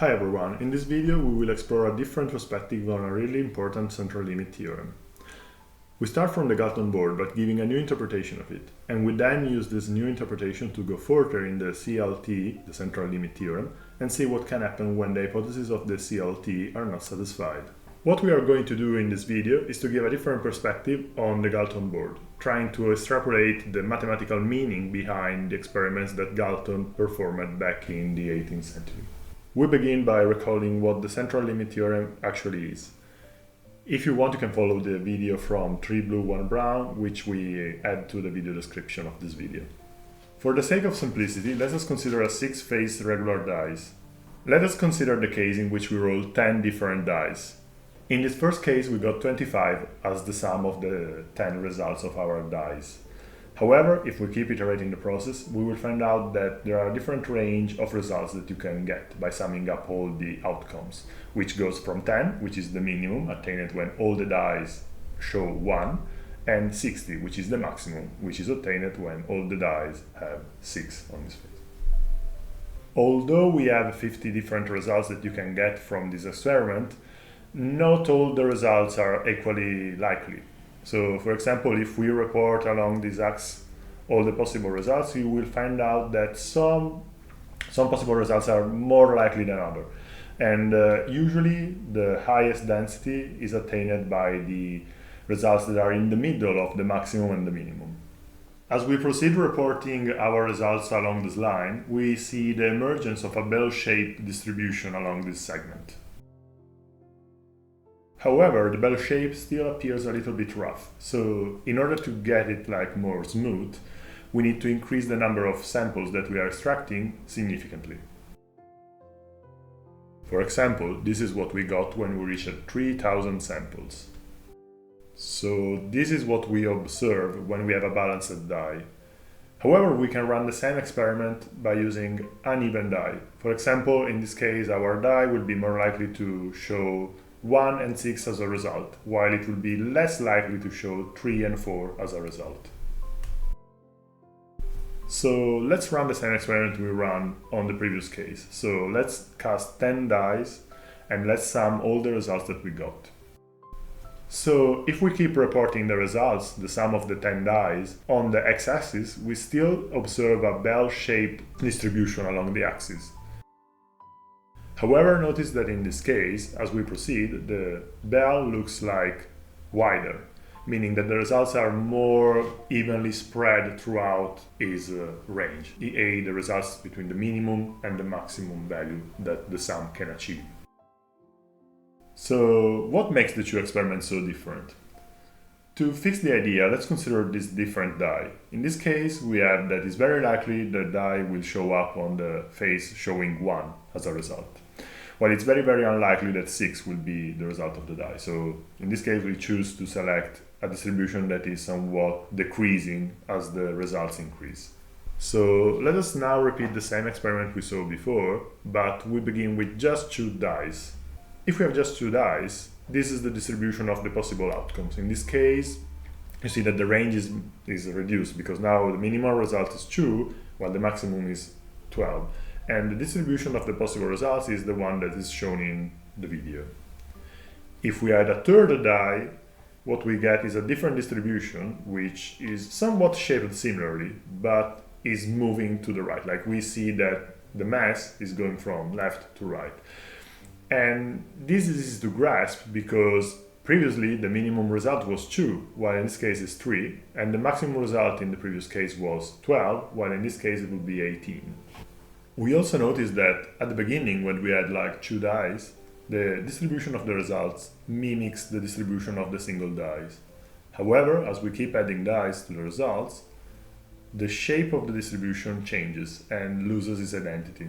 Hi everyone, in this video we will explore a different perspective on a really important central limit theorem. We start from the Galton board but giving a new interpretation of it, and we then use this new interpretation to go further in the CLT, the central limit theorem, and see what can happen when the hypotheses of the CLT are not satisfied. What we are going to do in this video is to give a different perspective on the Galton board, trying to extrapolate the mathematical meaning behind the experiments that Galton performed back in the 18th century. We begin by recalling what the central limit theorem actually is. If you want, you can follow the video from 3 blue 1 brown, which we add to the video description of this video. For the sake of simplicity, let us consider a 6-faced regular dice. Let us consider the case in which we roll 10 different dice. In this first case, we got 25 as the sum of the 10 results of our dice. However, if we keep iterating the process, we will find out that there are a different range of results that you can get by summing up all the outcomes, which goes from 10, which is the minimum attained when all the dice show 1, and 60, which is the maximum, which is obtained when all the dice have 6 on this face. Although we have 50 different results that you can get from this experiment, not all the results are equally likely. So, for example, if we report along this axis all the possible results, you will find out that some possible results are more likely than others. And usually the highest density is attained by the results that are in the middle of the maximum and the minimum. As we proceed reporting our results along this line, we see the emergence of a bell-shaped distribution along this segment. However, the bell shape still appears a little bit rough, so in order to get it more smooth, we need to increase the number of samples that we are extracting significantly. For example, this is what we got when we reached 3000 samples. So this is what we observe when we have a balanced die. However, we can run the same experiment by using uneven die. For example, in this case, our die will be more likely to show 1 and 6 as a result, while it will be less likely to show 3 and 4 as a result. So let's run the same experiment we ran on the previous case. So let's cast 10 dice and let's sum all the results that we got. So if we keep reporting the results, the sum of the 10 dice, on the x-axis, we still observe a bell-shaped distribution along the axis. However, notice that in this case, as we proceed, the bell looks like wider, meaning that the results are more evenly spread throughout its range, i.e. the results between the minimum and the maximum value that the sum can achieve. So, what makes the two experiments so different? To fix the idea, let's consider this different die. In this case, we have that it's very likely the die will show up on the face showing 1 as a result. While it's very, very unlikely that 6 will be the result of the die. So in this case, we choose to select a distribution that is somewhat decreasing as the results increase. So let us now repeat the same experiment we saw before, but we begin with just 2 dice. If we have just 2 dice, this is the distribution of the possible outcomes. In this case, you see that the range is reduced because now the minimal result is 2, while the maximum is 12. And the distribution of the possible results is the one that is shown in the video. If we add a third die, what we get is a different distribution, which is somewhat shaped similarly, but is moving to the right. Like we see that the mass is going from left to right. And this is easy to grasp because previously the minimum result was 2, while in this case it's 3, and the maximum result in the previous case was 12, while in this case it would be 18. We also noticed that at the beginning, when we had 2 dice, the distribution of the results mimics the distribution of the single dice. However, as we keep adding dice to the results, the shape of the distribution changes and loses its identity.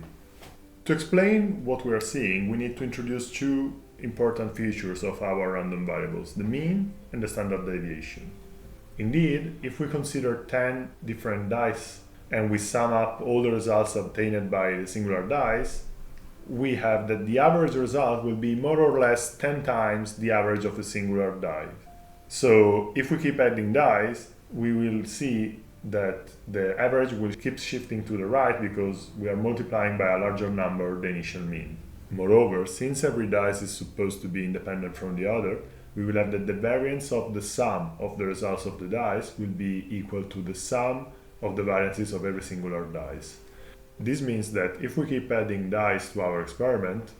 To explain what we are seeing, we need to introduce 2 important features of our random variables, the mean and the standard deviation. Indeed, if we consider 10 different dice and we sum up all the results obtained by the singular dice, we have that the average result will be more or less 10 times the average of the singular die. So if we keep adding dice, we will see that the average will keep shifting to the right because we are multiplying by a larger number the initial mean. Moreover, since every dice is supposed to be independent from the other, we will have that the variance of the sum of the results of the dice will be equal to the sum of the variances of every singular dice. This means that if we keep adding dice to our experiment,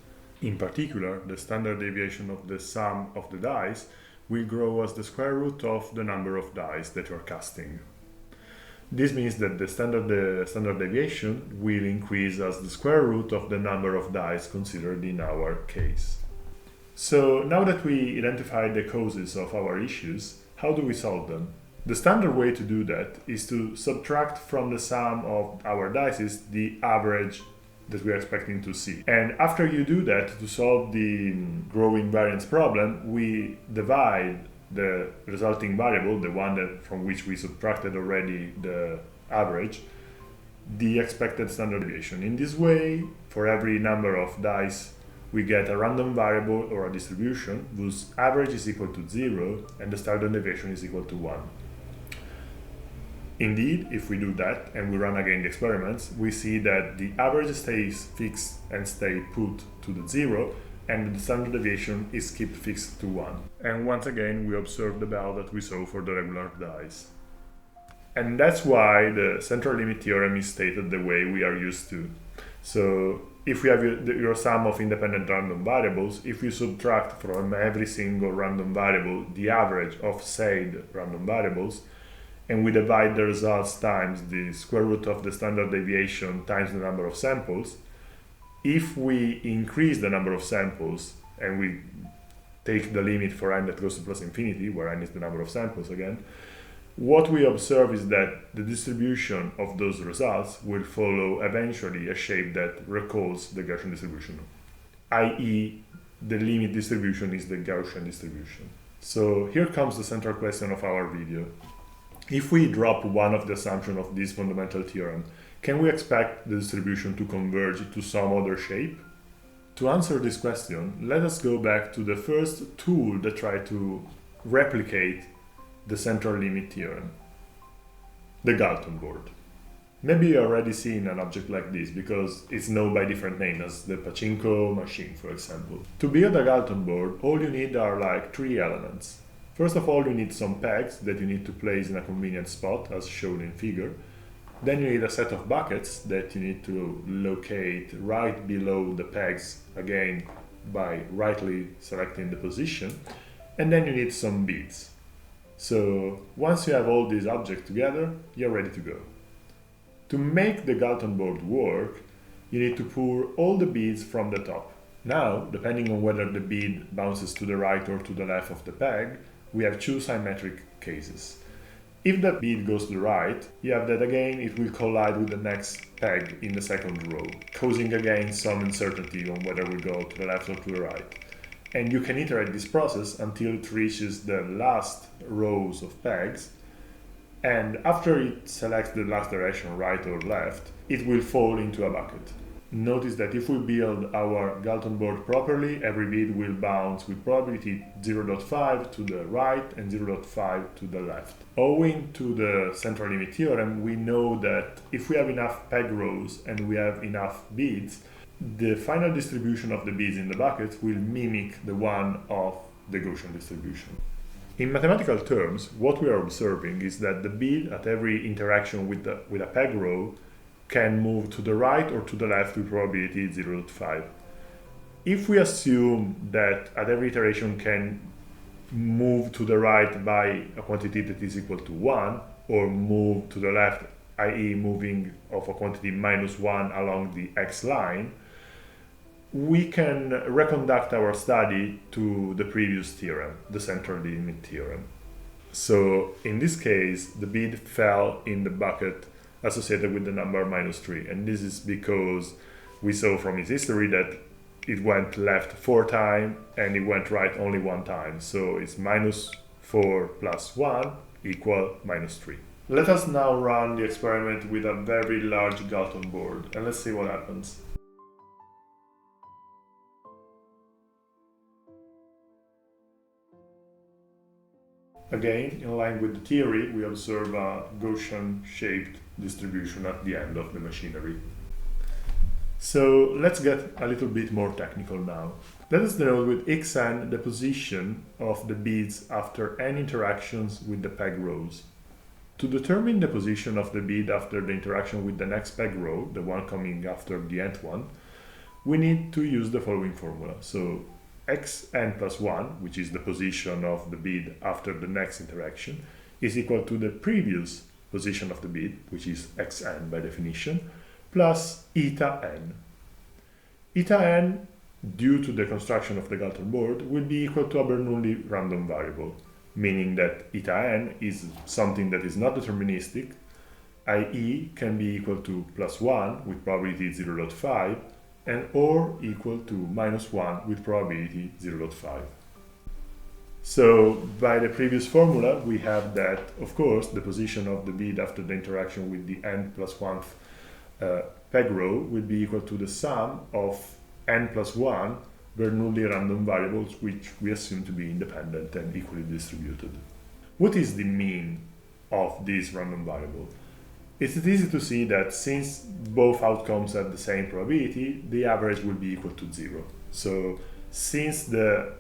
in particular, the standard deviation of the sum of the dice will grow as the square root of the number of dice that you are casting. This means that the standard deviation will increase as the square root of the number of dice considered in our case. So now that we identified the causes of our issues, how do we solve them? The standard way to do that is to subtract from the sum of our dice the average that we are expecting to see. And after you do that, to solve the growing variance problem, we divide the resulting variable, the one from which we subtracted already the average, the expected standard deviation. In this way, for every number of dice, we get a random variable or a distribution whose average is equal to 0 and the standard deviation is equal to 1. Indeed, if we do that and we run again the experiments, we see that the average stays fixed and stays put to the 0, and the standard deviation is kept fixed to 1. And once again, we observe the bell that we saw for the regular dice. And that's why the central limit theorem is stated the way we are used to. So if we have your sum of independent random variables, if you subtract from every single random variable the average of said random variables, and we divide the results times the square root of the standard deviation times the number of samples, if we increase the number of samples and we take the limit for n that goes to plus infinity, where n is the number of samples again, what we observe is that the distribution of those results will follow eventually a shape that recalls the Gaussian distribution, i.e. the limit distribution is the Gaussian distribution. So here comes the central question of our video. If we drop one of the assumptions of this fundamental theorem, can we expect the distribution to converge to some other shape? To answer this question, let us go back to the first tool that tried to replicate the central limit theorem, the Galton board. Maybe you already seen an object like this because it's known by different names, as the pachinko machine, for example. To build a Galton board, all you need are like 3 elements. First of all, you need some pegs that you need to place in a convenient spot, as shown in figure. Then you need a set of buckets that you need to locate right below the pegs, again by rightly selecting the position. And then you need some beads. So once you have all these objects together, you're ready to go. To make the Galton board work, you need to pour all the beads from the top. Now, depending on whether the bead bounces to the right or to the left of the peg, we have 2 symmetric cases. If the bead goes to the right, you have that again it will collide with the next peg in the second row, causing again some uncertainty on whether we go to the left or to the right. And you can iterate this process until it reaches the last rows of pegs, and after it selects the last direction, right or left, it will fall into a bucket. Notice that if we build our Galton board properly, every bead will bounce with probability 0.5 to the right and 0.5 to the left. Owing to the central limit theorem, we know that if we have enough peg rows and we have enough beads, the final distribution of the beads in the bucket will mimic the one of the Gaussian distribution. In mathematical terms, what we are observing is that the bead at every interaction with a peg row can move to the right or to the left with probability 0.5. If we assume that at every iteration can move to the right by a quantity that is equal to 1, or move to the left, i.e. moving of a quantity minus 1 along the x line, we can reconduct our study to the previous theorem, the central limit theorem. So in this case, the bead fell in the bucket associated with the number -3, and this is because we saw from its history that it went left 4 times and it went right only 1 time, so it's -4 plus 1 equal -3. Let us now run the experiment with a very large Galton board, and let's see what happens. Again, in line with the theory, we observe a Gaussian-shaped distribution at the end of the machinery. So let's get a little bit more technical now. Let us denote with xn the position of the beads after n interactions with the peg rows. To determine the position of the bead after the interaction with the next peg row, the one coming after the nth one, we need to use the following formula. So xn plus 1, which is the position of the bead after the next interaction, is equal to the previous position of the bead, which is xn by definition, plus eta n. Eta n, due to the construction of the Galton board, will be equal to a Bernoulli random variable, meaning that eta n is something that is not deterministic, i.e. can be equal to plus 1 with probability 0.5 and or equal to minus 1 with probability 0.5. So by the previous formula we have that, of course, the position of the bead after the interaction with the n plus 1th peg row will be equal to the sum of n plus 1 Bernoulli random variables, which we assume to be independent and equally distributed. What is the mean of this random variable? It's easy to see that since both outcomes have the same probability, the average will be equal to 0. So since the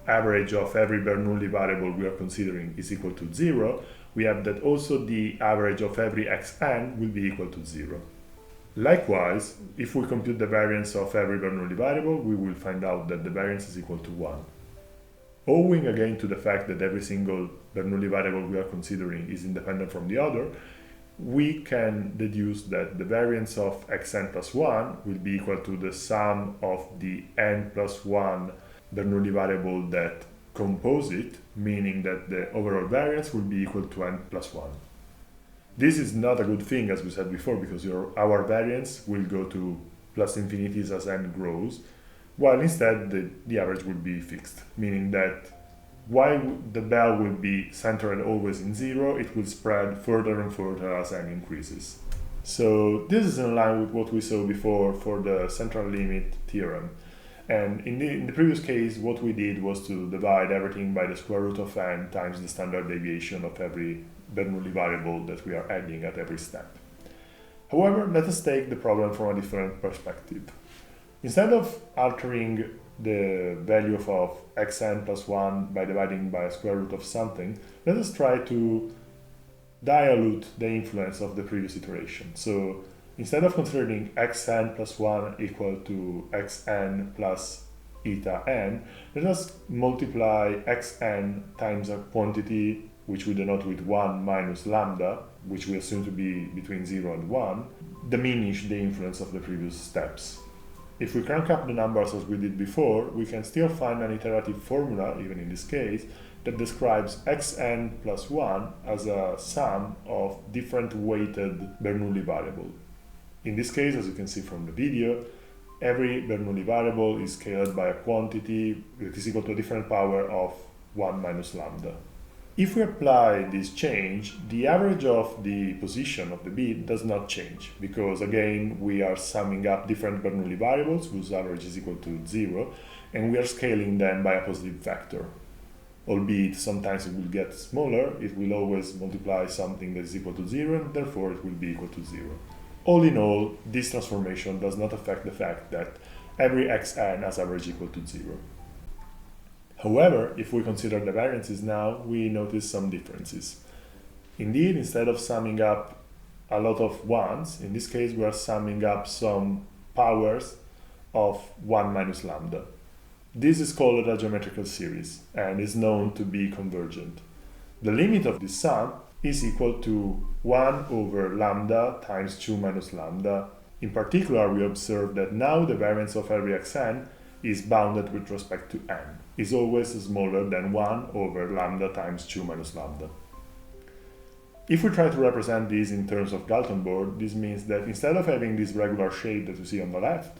average of every Bernoulli variable we are considering is equal to 0, we have that also the average of every xn will be equal to 0. Likewise, if we compute the variance of every Bernoulli variable, we will find out that the variance is equal to 1. Owing again to the fact that every single Bernoulli variable we are considering is independent from the other, we can deduce that the variance of xn plus 1 will be equal to the sum of the n plus 1 Bernoulli variable that compose it, meaning that the overall variance will be equal to n plus 1. This is not a good thing, as we said before, because our variance will go to plus infinities as n grows, while instead the average will be fixed, meaning that while the bell will be centered always in 0, it will spread further and further as n increases. So this is in line with what we saw before for the central limit theorem. And in the previous case, what we did was to divide everything by the square root of n times the standard deviation of every Bernoulli variable that we are adding at every step. However, let us take the problem from a different perspective. Instead of altering the value of xn plus 1 by dividing by a square root of something, let us try to dilute the influence of the previous iteration. So instead of considering xn plus 1 equal to xn plus eta n, let us multiply xn times a quantity which we denote with 1 minus lambda, which we assume to be between 0 and 1, diminish the influence of the previous steps. If we crank up the numbers as we did before, we can still find an iterative formula, even in this case, that describes xn plus 1 as a sum of different weighted Bernoulli variable. In this case, as you can see from the video, every Bernoulli variable is scaled by a quantity that is equal to a different power of 1 minus lambda. If we apply this change, the average of the position of the bead does not change, because again we are summing up different Bernoulli variables whose average is equal to 0, and we are scaling them by a positive vector. Albeit sometimes it will get smaller, it will always multiply something that is equal to 0, and therefore it will be equal to 0. All in all, this transformation does not affect the fact that every xn has average equal to 0. However, if we consider the variances now, we notice some differences. Indeed, instead of summing up a lot of ones, in this case we are summing up some powers of 1 minus lambda. This is called a geometrical series and is known to be convergent. The limit of this sum is equal to 1 over lambda times 2 minus lambda. In particular, we observe that now the variance of every xn is bounded with respect to n, is always smaller than 1 over lambda times 2 minus lambda. If we try to represent this in terms of Galton board, this means that instead of having this regular shape that you see on the left,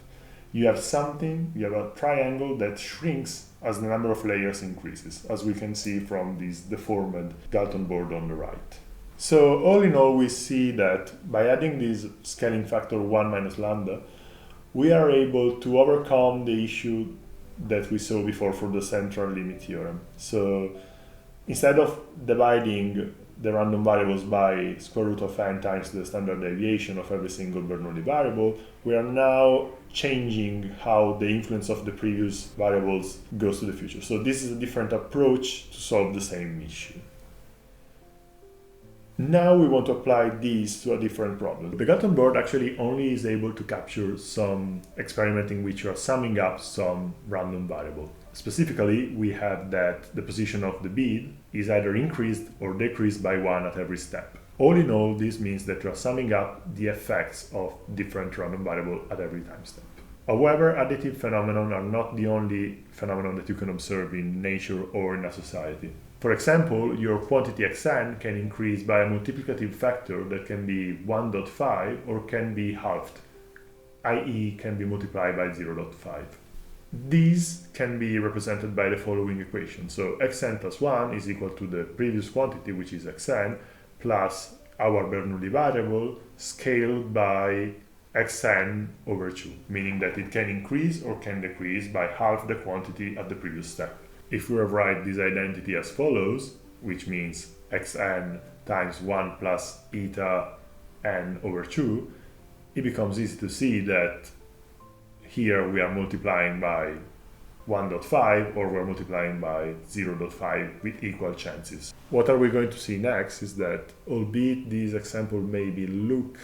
you have a triangle that shrinks as the number of layers increases, as we can see from this deformed Galton board on the right. So all in all, we see that by adding this scaling factor 1 minus lambda, we are able to overcome the issue that we saw before for the central limit theorem. So instead of dividing the random variables by square root of n times the standard deviation of every single Bernoulli variable, we are now changing how the influence of the previous variables goes to the future. So this is a different approach to solve the same issue. Now we want to apply these to a different problem. The Galton board actually only is able to capture some experiment in which you are summing up some random variable. Specifically, we have that the position of the bead is either increased or decreased by 1 at every step. All in all, this means that you are summing up the effects of different random variables at every time step. However, additive phenomena are not the only phenomenon that you can observe in nature or in a society. For example, your quantity xn can increase by a multiplicative factor that can be 1.5 or can be halved, i.e. can be multiplied by 0.5. These can be represented by the following equation. So xn plus 1 is equal to the previous quantity, which is xn, plus our Bernoulli variable scaled by xn over 2, meaning that it can increase or can decrease by half the quantity at the previous step. If we rewrite this identity as follows, which means xn times 1 plus eta n over 2, it becomes easy to see that here we are multiplying by 1.5 or we're multiplying by 0.5 with equal chances. What are we going to see next is that, albeit this example maybe look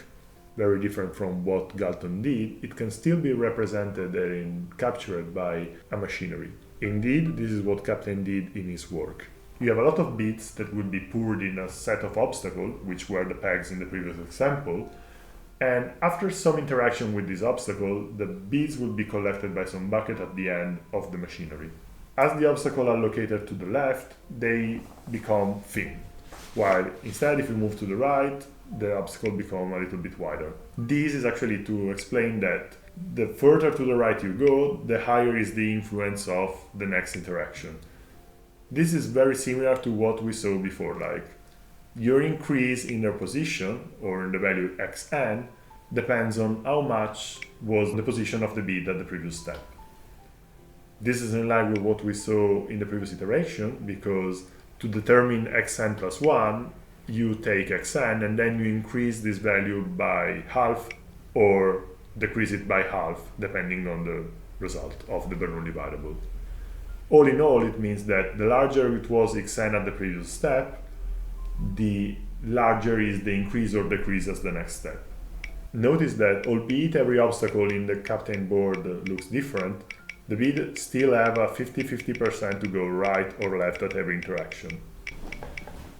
very different from what Galton did, it can still be represented and captured by a machinery. Indeed, this is what Captain did in his work. You have a lot of bits that will be poured in a set of obstacles, which were the pegs in the previous example, and after some interaction with this obstacle, the beads will be collected by some bucket at the end of the machinery. As the obstacles are located to the left, they become thin, while instead if you move to the right, the obstacle becomes a little bit wider. This is actually to explain that the further to the right you go, the higher is the influence of the next interaction. This is very similar to what we saw before, like your increase in their position, or in the value xn, depends on how much was the position of the bead at the previous step. This is in line with what we saw in the previous iteration, because to determine xn plus 1, you take xn and then you increase this value by half or decrease it by half, depending on the result of the Bernoulli variable. All in all, it means that the larger it was xn at the previous step, the larger is the increase or decrease as the next step. Notice that, albeit every obstacle in the Captain board looks different, the bead still have a 50-50% to go right or left at every interaction.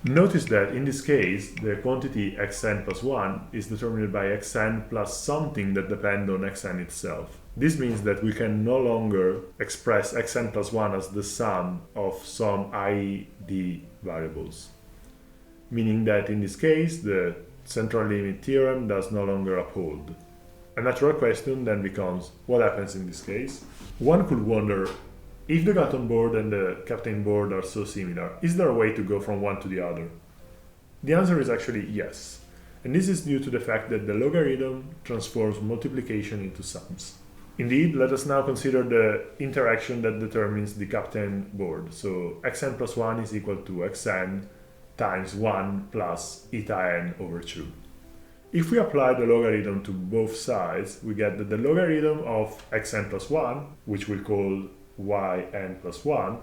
Notice that in this case, the quantity xn plus 1 is determined by xn plus something that depends on xn itself. This means that we can no longer express xn plus 1 as the sum of some id variables. Meaning that in this case, the Central Limit Theorem does no longer uphold. A natural question then becomes, what happens in this case? One could wonder, if the Galton board and the Captain board are so similar, is there a way to go from one to the other? The answer is actually yes, and this is due to the fact that the logarithm transforms multiplication into sums. Indeed, let us now consider the interaction that determines the Captain board. So xn plus 1 is equal to xn times 1 plus eta n over 2. If we apply the logarithm to both sides, we get that the logarithm of xn plus 1, which we'll call yn plus 1,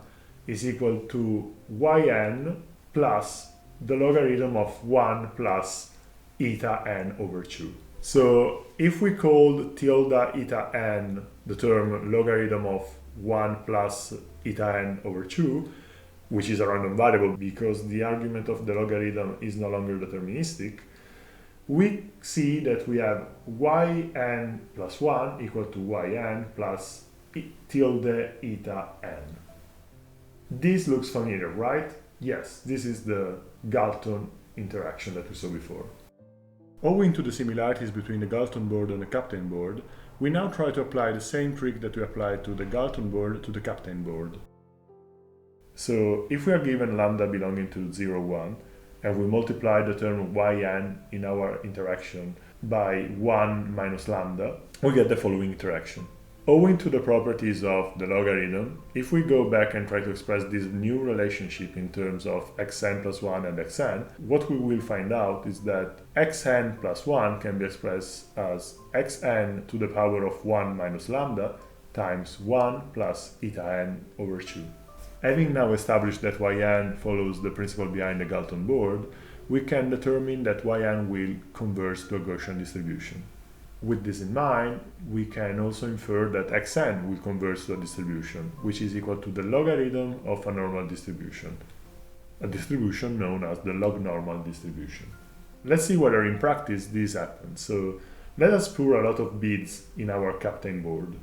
is equal to yn plus the logarithm of 1 plus eta n over 2. So if we call tilde eta n the term logarithm of 1 plus eta n over 2, which is a random variable because the argument of the logarithm is no longer deterministic, we see that we have yn plus 1 equal to yn plus tilde eta n. This looks familiar, right? Yes, this is the Galton interaction that we saw before. Owing to the similarities between the Galton board and the Captain board, we now try to apply the same trick that we applied to the Galton board to the Captain board. So if we are given lambda belonging to 0, 1, and we multiply the term yn in our interaction by 1 minus lambda, we get the following interaction. Owing to the properties of the logarithm, if we go back and try to express this new relationship in terms of xn plus 1 and xn, what we will find out is that xn plus 1 can be expressed as xn to the power of 1 minus lambda times 1 plus eta n over 2. Having now established that yn follows the principle behind the Galton board, we can determine that yn will converge to a Gaussian distribution. With this in mind, we can also infer that xn will converge to a distribution, which is equal to the logarithm of a normal distribution, a distribution known as the log-normal distribution. Let's see whether in practice this happens. So let us pour a lot of beads in our captain board.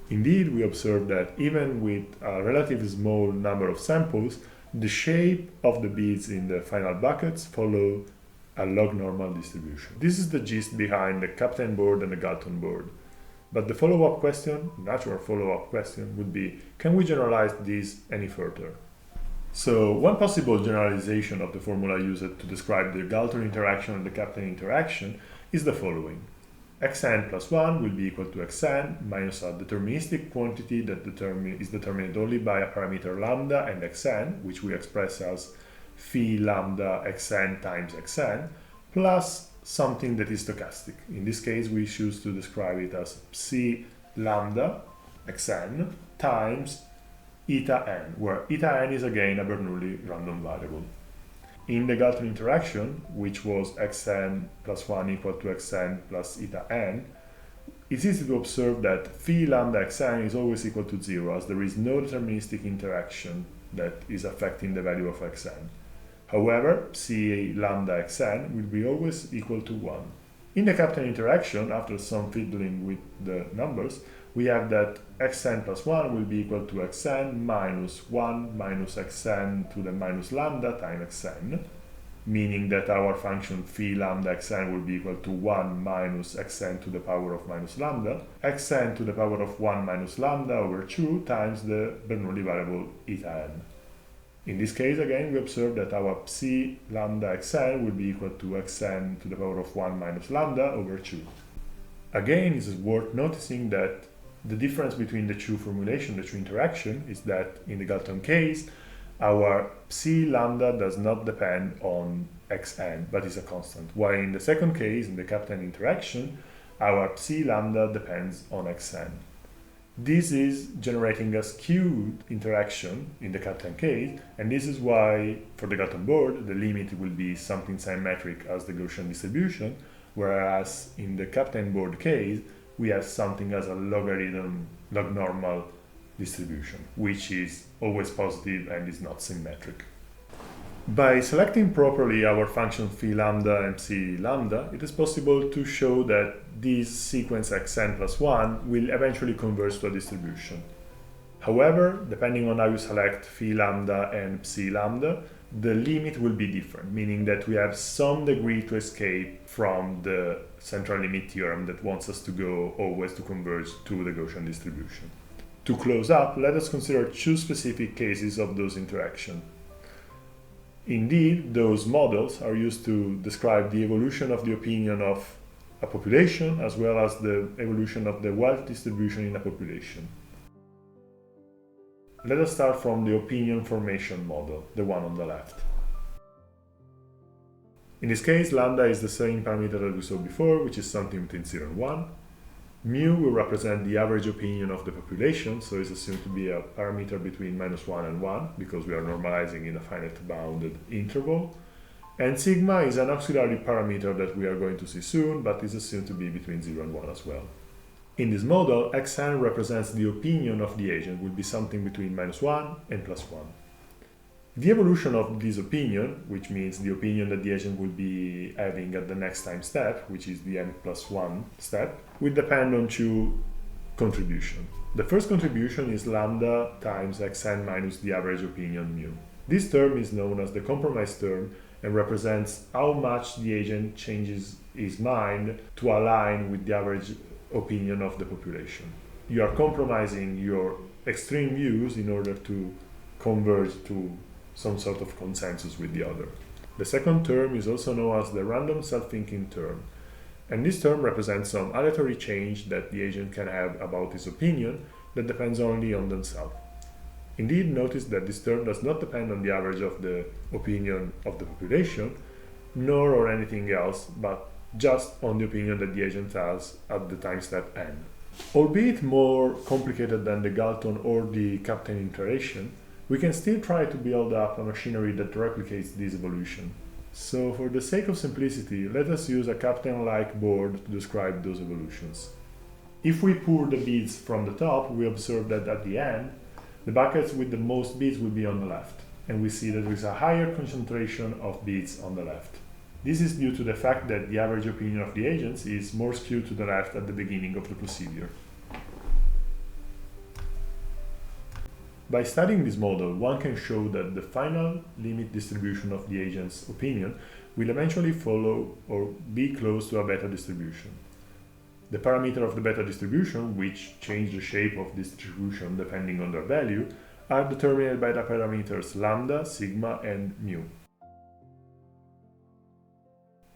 Indeed, we observe that even with a relatively small number of samples, the shape of the beads in the final buckets follow a log-normal distribution. This is the gist behind the captain board and the Galton board. But the follow-up question, natural follow-up question, would be, can we generalize this any further? So one possible generalization of the formula used to describe the Galton interaction and the captain interaction is the following. xn plus 1 will be equal to xn minus a deterministic quantity that is determined only by a parameter lambda and xn, which we express as phi lambda xn times xn, plus something that is stochastic. In this case, we choose to describe it as psi lambda xn times eta n, where eta n is again a Bernoulli random variable. In the Galton interaction, which was xn plus 1 equal to xn plus eta n, it's easy to observe that phi lambda xn is always equal to 0, as there is no deterministic interaction that is affecting the value of xn. However, psi lambda xn will be always equal to 1. In the captain interaction, after some fiddling with the numbers, we have that xn plus 1 will be equal to xn minus 1 minus xn to the minus lambda times xn, meaning that our function phi lambda xn will be equal to 1 minus xn to the power of minus lambda, xn to the power of 1 minus lambda over 2 times the Bernoulli variable eta n. In this case, again, we observe that our psi lambda xn will be equal to xn to the power of 1 minus lambda over 2. Again, it is worth noticing that the difference between the two formulations, the two interaction, is that in the Galton case, our psi lambda does not depend on xn, but is a constant, while in the second case, in the captain interaction, our psi lambda depends on xn. This is generating a skewed interaction in the captain case, and this is why, for the Galton board, the limit will be something symmetric as the Gaussian distribution, whereas in the captain board case, we have something as a logarithm log-normal distribution, which is always positive and is not symmetric. By selecting properly our function phi lambda and psi lambda, it is possible to show that this sequence xn plus 1 will eventually converge to a distribution. However, depending on how you select phi lambda and psi lambda, the limit will be different, meaning that we have some degree to escape from the central limit theorem that wants us to go always to converge to the Gaussian distribution. To close up, let us consider two specific cases of those interactions. Indeed, those models are used to describe the evolution of the opinion of a population as well as the evolution of the wealth distribution in a population. Let us start from the opinion formation model, the one on the left. In this case, lambda is the same parameter that we saw before, which is something between 0 and 1. Mu will represent the average opinion of the population, so it's assumed to be a parameter between -1 and 1, because we are normalizing in a finite bounded interval. And sigma is an auxiliary parameter that we are going to see soon, but is assumed to be between 0 and 1 as well. In this model, xn represents the opinion of the agent, will be something between -1 and +1. The evolution of this opinion, which means the opinion that the agent will be having at the next time step, which is the n+1 step, will depend on two contributions. The first contribution is lambda times xn minus the average opinion mu. This term is known as the compromise term and represents how much the agent changes his mind to align with the average opinion of the population. You are compromising your extreme views in order to converge to some sort of consensus with the other. The second term is also known as the random self-thinking term, And this term represents some aleatory change that the agent can have about his opinion that depends only on themselves. Indeed, notice that this term does not depend on the average of the opinion of the population, nor on anything else, but just on the opinion that the agent has at the time step n. Albeit more complicated than the Galton or the Kapteyn iteration, we can still try to build up a machinery that replicates this evolution. So for the sake of simplicity, let us use a Kapteyn-like board to describe those evolutions. If we pour the beads from the top, we observe that at the end, the buckets with the most beads will be on the left, and we see that there is a higher concentration of beads on the left. This is due to the fact that the average opinion of the agents is more skewed to the left at the beginning of the procedure. By studying this model, one can show that the final limit distribution of the agent's opinion will eventually follow or be close to a beta distribution. The parameter of the beta distribution, which change the shape of this distribution depending on their value, are determined by the parameters lambda, sigma, and mu.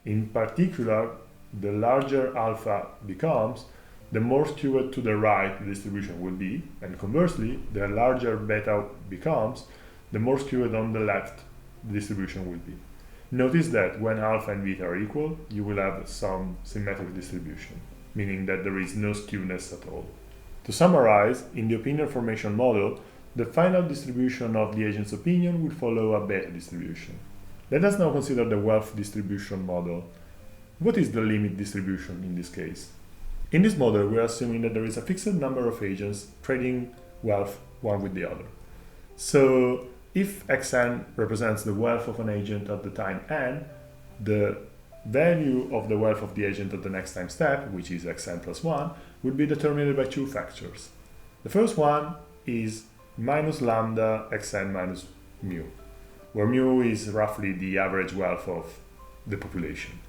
In particular, the larger alpha becomes, the more skewed to the right the distribution will be, and conversely, the larger beta becomes, the more skewed on the left the distribution will be. Notice that when alpha and beta are equal, you will have some symmetric distribution, meaning that there is no skewness at all. To summarize, in the opinion formation model, the final distribution of the agent's opinion will follow a beta distribution. Let us now consider the wealth distribution model. What is the limit distribution in this case? In this model, we are assuming that there is a fixed number of agents trading wealth one with the other. So, if xn represents the wealth of an agent at the time n, the value of the wealth of the agent at the next time step, which is xn plus 1, will be determined by two factors. The first one is minus lambda xn minus mu, where mu is roughly the average wealth of the population.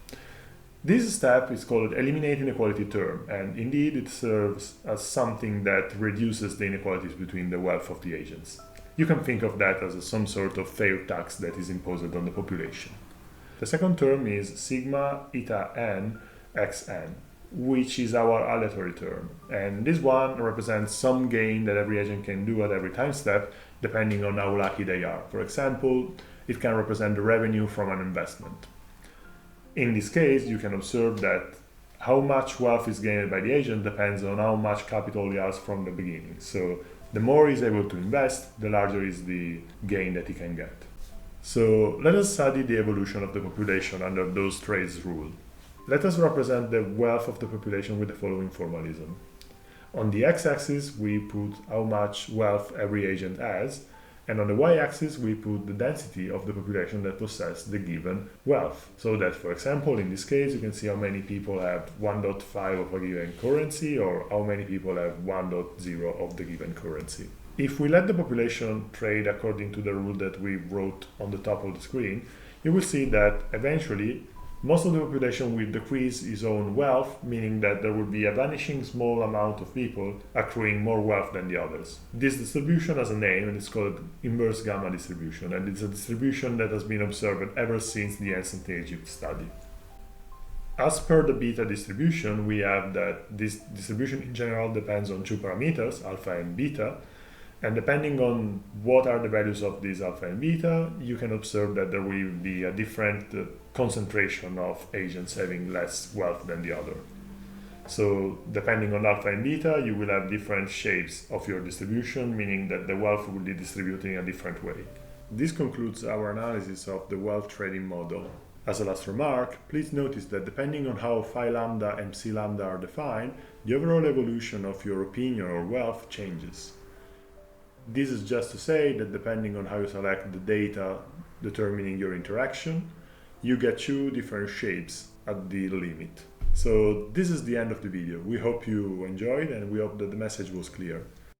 This step is called eliminate inequality term, and indeed it serves as something that reduces the inequalities between the wealth of the agents. You can think of that as some sort of fair tax that is imposed on the population. The second term is sigma eta n xn, which is our aleatory term, and this one represents some gain that every agent can do at every time step depending on how lucky they are. For example, it can represent the revenue from an investment. In this case, you can observe that how much wealth is gained by the agent depends on how much capital he has from the beginning. So the more he's able to invest, the larger is the gain that he can get. So let us study the evolution of the population under those trades rule. Let us represent the wealth of the population with the following formalism. On the x-axis, we put how much wealth every agent has, and on the y-axis, we put the density of the population that possess the given wealth. So that, for example, in this case, you can see how many people have 1.5 of a given currency, or how many people have 1.0 of the given currency. If we let the population trade according to the rule that we wrote on the top of the screen, you will see that eventually most of the population will decrease its own wealth, meaning that there will be a vanishing small amount of people accruing more wealth than the others. This distribution has a name, and it's called inverse gamma distribution, and it's a distribution that has been observed ever since the ancient Egypt study. As per the beta distribution, we have that this distribution in general depends on two parameters, alpha and beta, and depending on what are the values of these alpha and beta, you can observe that there will be a different concentration of agents having less wealth than the other. So depending on alpha and beta, you will have different shapes of your distribution, meaning that the wealth will be distributed in a different way. This concludes our analysis of the wealth trading model. As a last remark, please notice that depending on how phi lambda and psi lambda are defined, the overall evolution of your opinion or wealth changes. This is just to say that depending on how you select the data determining your interaction, you get two different shapes at the limit. So this is the end of the video. We hope you enjoyed, and we hope that the message was clear.